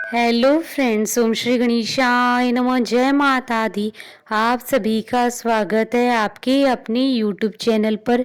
Hello friends, ओम श्री गणेशाय नमः। जय माता दी। आप सभी का स्वागत है आपके अपने यूट्यूब चैनल पर।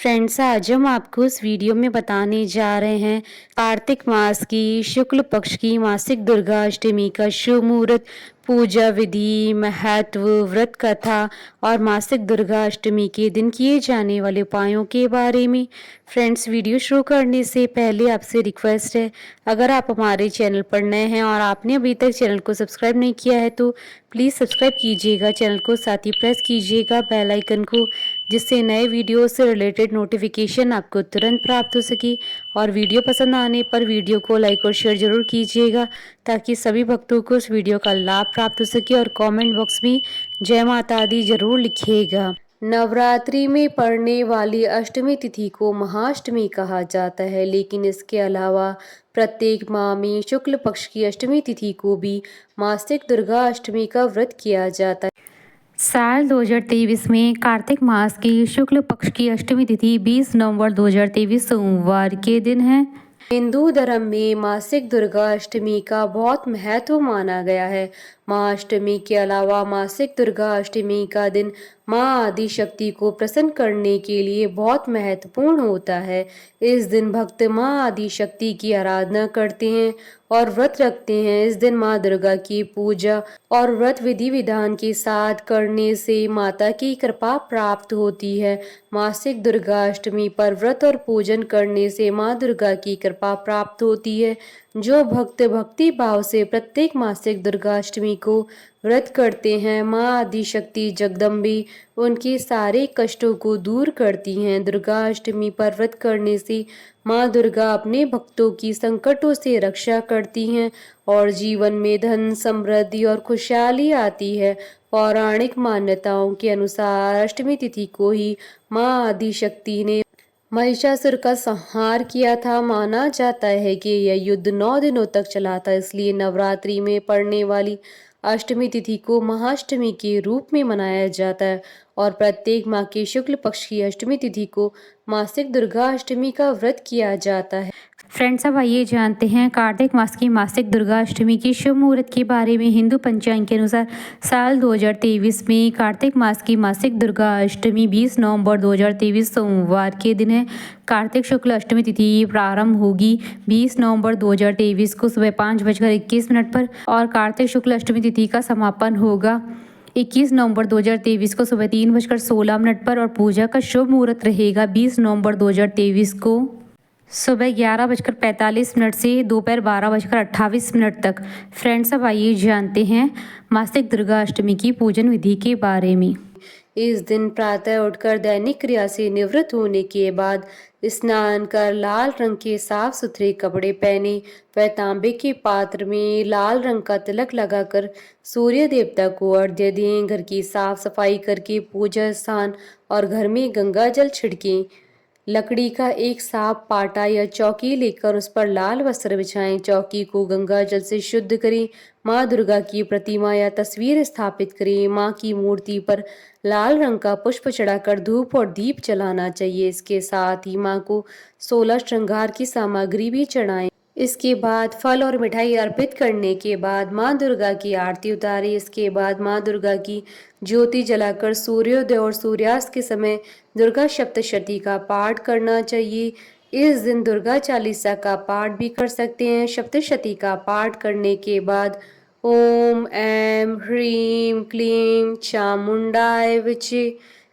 फ्रेंड्स, आज हम आपको इस वीडियो में बताने जा रहे हैं कार्तिक मास की शुक्ल पक्ष की मासिक दुर्गा अष्टमी का शुभ मुहूर्त, पूजा विधि, महत्व, व्रत कथा और मासिक दुर्गा अष्टमी के दिन किए जाने वाले उपायों के बारे में। फ्रेंड्स, वीडियो शुरू करने से पहले आपसे रिक्वेस्ट है, अगर आप हमारे चैनल पर नए हैं और आपने अभी तक चैनल को सब्सक्राइब नहीं किया है तो प्लीज़ सब्सक्राइब कीजिएगा चैनल को, साथ ही प्रेस कीजिएगा बेल आइकन को, जिससे नए वीडियो से रिलेटेड नोटिफिकेशन आपको तुरंत प्राप्त हो सके। और वीडियो पसंद आने पर वीडियो को लाइक और शेयर जरूर कीजिएगा, ताकि सभी भक्तों को इस वीडियो का लाभ प्राप्त हो सके। और कमेंट बॉक्स में जय माता दी जरूर लिखिएगा। नवरात्रि में पड़ने वाली अष्टमी तिथि को महाअष्टमी कहा जाता है, लेकिन इसके अलावा प्रत्येक माह में शुक्ल पक्ष की अष्टमी तिथि को भी मासिक दुर्गा अष्टमी का व्रत किया जाता है। साल 2023 में कार्तिक मास की शुक्ल पक्ष की अष्टमी तिथि 20 नवंबर 2023 सोमवार के दिन है। हिंदू धर्म में मासिक दुर्गा अष्टमी का बहुत महत्व माना गया है। माँ अष्टमी के अलावा मासिक दुर्गा अष्टमी का दिन माँ आदि शक्ति को प्रसन्न करने के लिए बहुत महत्वपूर्ण होता है। इस दिन भक्त माँ आदि शक्ति की आराधना करते हैं और व्रत रखते हैं। इस दिन माँ दुर्गा की पूजा और व्रत विधि विधान के साथ करने से माता की कृपा प्राप्त होती है। मासिक दुर्गा अष्टमी पर व्रत और पूजन करने से माँ दुर्गा की कृपा प्राप्त होती है। जो भक्त भक्ति भाव से प्रत्येक मासिक दुर्गा अष्टमी को व्रत करते हैं, माँ आदि शक्ति जगदम्बी उनके सारे कष्टों को दूर करती हैं। दुर्गा अष्टमी पर व्रत करने से माँ दुर्गा अपने भक्तों की संकटों से रक्षा करती हैं और जीवन में धन, समृद्धि और खुशहाली आती है। पौराणिक मान्यताओं के अनुसार अष्टमी तिथि को ही माँ आदि शक्ति ने महिषासुर का संहार किया था। माना जाता है कि यह युद्ध 9 दिनों तक चला था, इसलिए नवरात्रि में पड़ने वाली अष्टमी तिथि को महाअष्टमी के रूप में मनाया जाता है और प्रत्येक माह के शुक्ल पक्ष की अष्टमी तिथि को मासिक दुर्गा अष्टमी का व्रत किया जाता है। फ्रेंड्स, अब आइए जानते हैं कार्तिक मास की मासिक दुर्गा अष्टमी की शुभ मुहूर्त के बारे में। हिंदू पंचांग के अनुसार साल 2023 में कार्तिक मास की मासिक दुर्गा अष्टमी 20 नवंबर 2023 सोमवार के दिन है। कार्तिक शुक्ल अष्टमी तिथि प्रारंभ होगी 20 नवंबर 2023 को सुबह 5:21 पर और कार्तिक शुक्ल अष्टमी तिथि का समापन होगा 21 नवंबर 2023 को सुबह 3:16 पर और पूजा का शुभ मुहूर्त रहेगा 20 नवंबर 2023 को सुबह 11:45 से दोपहर 12:28 तक। फ्रेंड्स, अब आइए जानते हैं मासिक दुर्गा अष्टमी की पूजन विधि के बारे में। इस दिन प्रातः उठकर दैनिक क्रिया से निवृत्त होने के बाद स्नान कर लाल रंग के साफ सुथरे कपड़े पहने व तांबे के पात्र में लाल रंग का तिलक लगाकर सूर्य देवता को अर्घ्य दें। घर की साफ सफाई करके पूजा स्थान और घर में गंगा जल छिड़कें। लकड़ी का एक साफ पाटा या चौकी लेकर उस पर लाल वस्त्र बिछाएं। चौकी को गंगा जल से शुद्ध करें। माँ दुर्गा की प्रतिमा या तस्वीर स्थापित करें। माँ की मूर्ति पर लाल रंग का पुष्प चढ़ाकर धूप और दीप जलाना चाहिए। इसके साथ ही माँ को 16 श्रृंगार की सामग्री भी चढ़ाएं। इसके बाद फल और मिठाई अर्पित करने के बाद माँ दुर्गा की आरती उतारें। इसके बाद माँ दुर्गा की ज्योति जलाकर सूर्योदय और सूर्यास्त के समय दुर्गा सप्तशती का पाठ करना चाहिए। इस दिन दुर्गा चालीसा का पाठ भी कर सकते हैं। सप्तशती का पाठ करने के बाद ओम ऐं ह्रीं क्लीं चामुंडाय विचे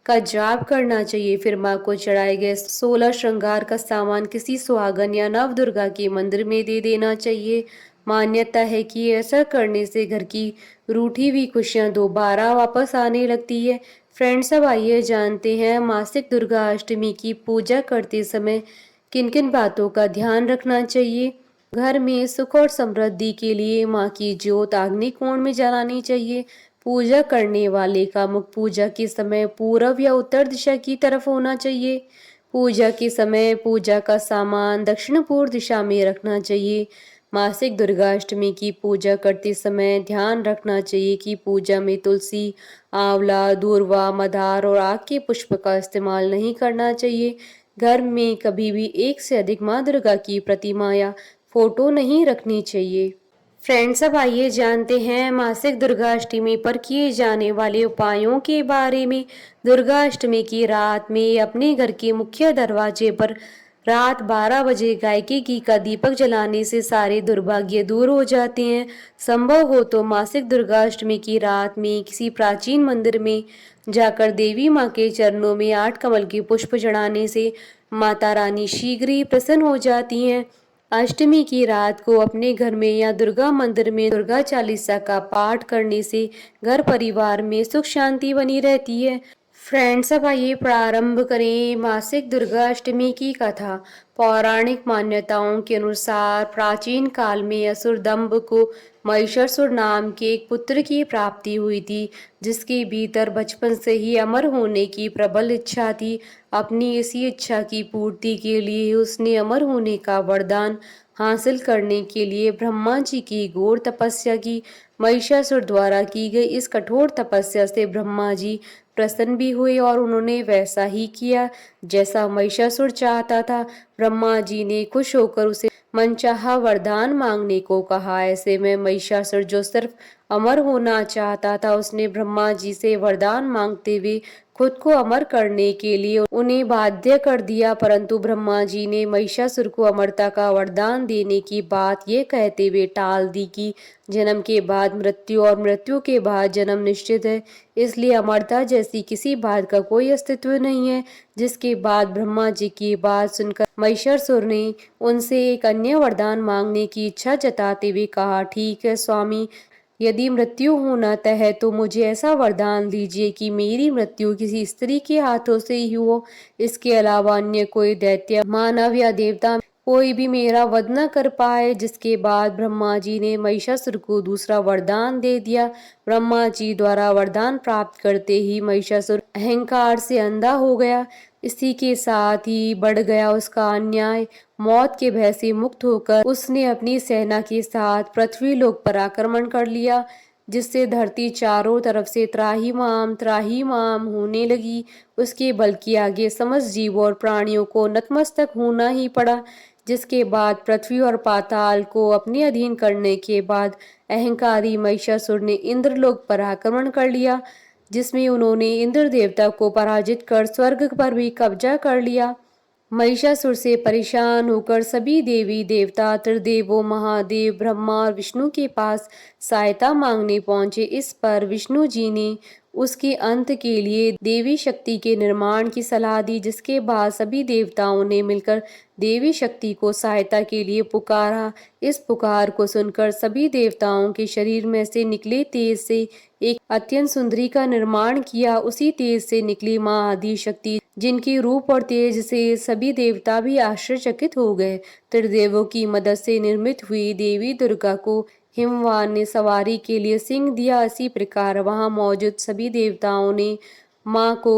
का जाप करना चाहिए। फिर माँ को चढ़ाए गए 16 श्रृंगार का सामान किसी सुहागन या नव दुर्गा के मंदिर में दे देना चाहिए। मान्यता है कि ऐसा करने से घर की रूठी हुई खुशियां दोबारा वापस आने लगती है। फ्रेंड्स, अब आइए जानते हैं मासिक दुर्गा अष्टमी की पूजा करते समय किन किन बातों का ध्यान रखना चाहिए। घर में सुख और समृद्धि के लिए माँ की ज्योत आग्नि कोण में जलानी चाहिए। पूजा करने वाले का मुख पूजा के समय पूर्व या उत्तर दिशा की तरफ होना चाहिए। पूजा के समय पूजा का सामान दक्षिण पूर्व दिशा में रखना चाहिए। मासिक दुर्गा अष्टमी की पूजा करते समय ध्यान रखना चाहिए कि पूजा में तुलसी, आंवला, दूर्वा, मदार और आग के पुष्प का इस्तेमाल नहीं करना चाहिए। घर में कभी भी एक से अधिक माँ दुर्गा की प्रतिमा या फोटो नहीं रखनी चाहिए। फ्रेंड्स, अब आइए जानते हैं मासिक दुर्गा अष्टमी पर किए जाने वाले उपायों के बारे में। दुर्गा अष्टमी की रात में अपने घर के मुख्य दरवाजे पर रात 12 बजे गायकी घी का दीपक जलाने से सारे दुर्भाग्य दूर हो जाते हैं। संभव हो तो मासिक दुर्गा अष्टमी की रात में किसी प्राचीन मंदिर में जाकर देवी माँ के चरणों में 8 कमल के पुष्प चढ़ाने से माता रानी शीघ्र ही प्रसन्न हो जाती हैं। अष्टमी की रात को अपने घर में या दुर्गा मंदिर में दुर्गा चालीसा का पाठ करने से घर परिवार में सुख शांति बनी रहती है। फ्रेंड्स, अब आइए प्रारंभ करें मासिक दुर्गा अष्टमी की कथा। पौराणिक मान्यताओं के अनुसार प्राचीन काल में असुर दंभ को महिषासुर नाम के एक पुत्र की प्राप्ति हुई थी, जिसके भीतर बचपन से ही अमर होने की प्रबल इच्छा थी। अपनी इसी इच्छा की पूर्ति के लिए उसने अमर होने का वरदान हासिल करने के लिए ब्रह्मा जी की घोर तपस्या की। महिषासुर द्वारा की गई इस कठोर तपस्या से ब्रह्मा जी प्रसन्न भी हुए और उन्होंने वैसा ही किया जैसा महिषासुर चाहता था। ब्रह्मा जी ने खुश होकर उसे मनचाहा वरदान मांगने को कहा। ऐसे में महिषासुर, जो सिर्फ अमर होना चाहता था, उसने ब्रह्मा जी से वरदान मांगते हुए खुद को अमर करने के लिए उन्हें बाध्य कर दिया। परंतु ब्रह्मा जी ने महिषासुर को अमरता का वरदान देने की बात ये कहते हुए टाल दी कि जन्म के बाद मृत्यु और मृत्यु के बाद जन्म निश्चित है, इसलिए अमरता जैसी किसी बात का कोई अस्तित्व नहीं है। जिसके बाद ब्रह्मा जी की बात सुनकर महिषासुर ने उनसे एक अन्य वरदान मांगने की इच्छा जताते हुए कहा, ठीक है स्वामी, यदि मृत्यु होना तय है तो मुझे ऐसा वरदान दीजिए कि मेरी मृत्यु किसी स्त्री के हाथों से ही हो। इसके अलावा अन्य कोई दैत्य, मानव या देवता कोई भी मेरा वध न कर पाए। जिसके बाद ब्रह्मा जी ने महिषासुर को दूसरा वरदान दे दिया। ब्रह्मा जी द्वारा वरदान प्राप्त करते ही महिषासुर अहंकार से अंधा हो गया। इसी के साथ ही बढ़ गया उसका अन्याय। मौत के भय से मुक्त होकर उसने अपनी सेना के साथ पृथ्वी लोक पर आक्रमण कर लिया, जिससे धरती चारों तरफ से त्राहीमाम होने लगी। उसके बल के आगे समस्त जीवों और प्राणियों को नतमस्तक होना ही पड़ा। जिसके बाद पृथ्वी और पाताल को अपने अधीन करने के बाद अहंकारी महिषासुर ने इंद्रलोक पर आक्रमण कर लिया, जिसमें उन्होंने इंद्र देवता को पराजित कर स्वर्ग पर भी कब्जा कर लिया। महिषासुर से परेशान होकर सभी देवी देवता, त्रिदेवों, महादेव, ब्रह्मा और विष्णु के पास सहायता मांगने पहुंचे। इस पर विष्णु जी ने उसके अंत के लिए देवी शक्ति के निर्माण की सलाह दी। जिसके बाद सभी देवताओं ने मिलकर देवी शक्ति को सहायता के लिए पुकारा। इस पुकार को सुनकर सभी देवताओं के शरीर में से निकले तेज से एक अत्यंत सुंदरी का निर्माण किया। उसी तेज से निकली माँ आदि शक्ति, जिनके रूप और तेज से सभी देवता भी आश्चर्यचकित हो गए। त्रिदेवों की मदद से निर्मित हुई देवी दुर्गा को हिमवान ने सवारी के लिए सिंह दिया। इसी प्रकार वहां मौजूद सभी देवताओं ने माँ को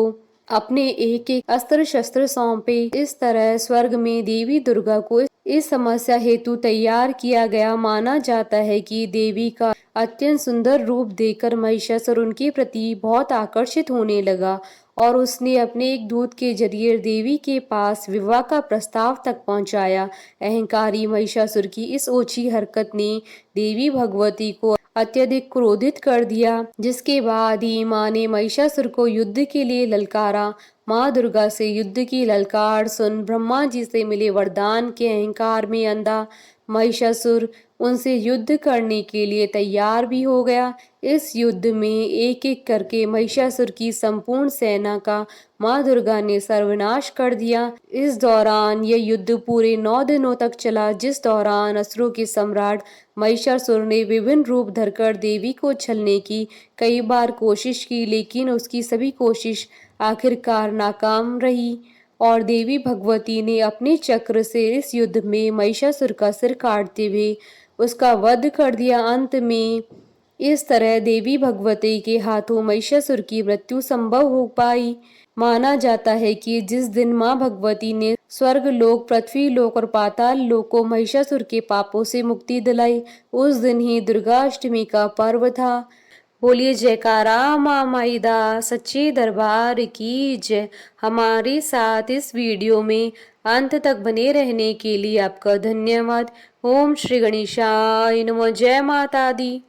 अपने एक एक अस्त्र शस्त्र सौंपे। इस तरह स्वर्ग में देवी दुर्गा को इस समस्या हेतु तैयार किया गया। माना जाता है कि देवी का अत्यंत सुंदर रूप देखकर महिषासुर उनके प्रति बहुत आकर्षित होने लगा और उसने अपने एक दूत के जरिए देवी के पास विवाह का प्रस्ताव तक पहुंचाया। अहंकारी महिषासुर की इस ओछी हरकत ने देवी भगवती को अत्यधिक क्रोधित कर दिया। जिसके बाद ही माँ ने महिषासुर को युद्ध के लिए ललकारा। माँ दुर्गा से युद्ध की ललकार सुन ब्रह्मा जी से मिले वरदान के अहंकार में अंधा महिषासुर उनसे युद्ध करने के लिए तैयार भी हो गया। इस युद्ध में एक एक करके महिषासुर की संपूर्ण सेना का माँ दुर्गा ने सर्वनाश कर दिया। इस दौरान यह युद्ध पूरे 9 दिनों तक चला, जिस दौरान असुरों के सम्राट महिषासुर ने विभिन्न रूप धरकर देवी को छलने की कई बार कोशिश की, लेकिन उसकी सभी कोशिश आखिरकार नाकाम रही और देवी भगवती ने अपने चक्र से इस युद्ध में महिषासुर का सिर काटते हुए उसका वध कर दिया। अंत में इस तरह देवी भगवती के हाथों महिषासुर की मृत्यु संभव हो पाई। माना जाता है कि जिस दिन माँ भगवती ने स्वर्ग लोक, पृथ्वी लोक और पाताल लोक को महिषासुर के पापों से मुक्ति दिलाई, उस दिन ही दुर्गा अष्टमी का पर्व था। बोलिए जयकारा माँ माईदा सच्चे दरबार की जय। हमारे साथ इस वीडियो में अंत तक बने रहने के लिए आपका धन्यवाद। ओम श्री गणेशाय नमः। जय माता दी।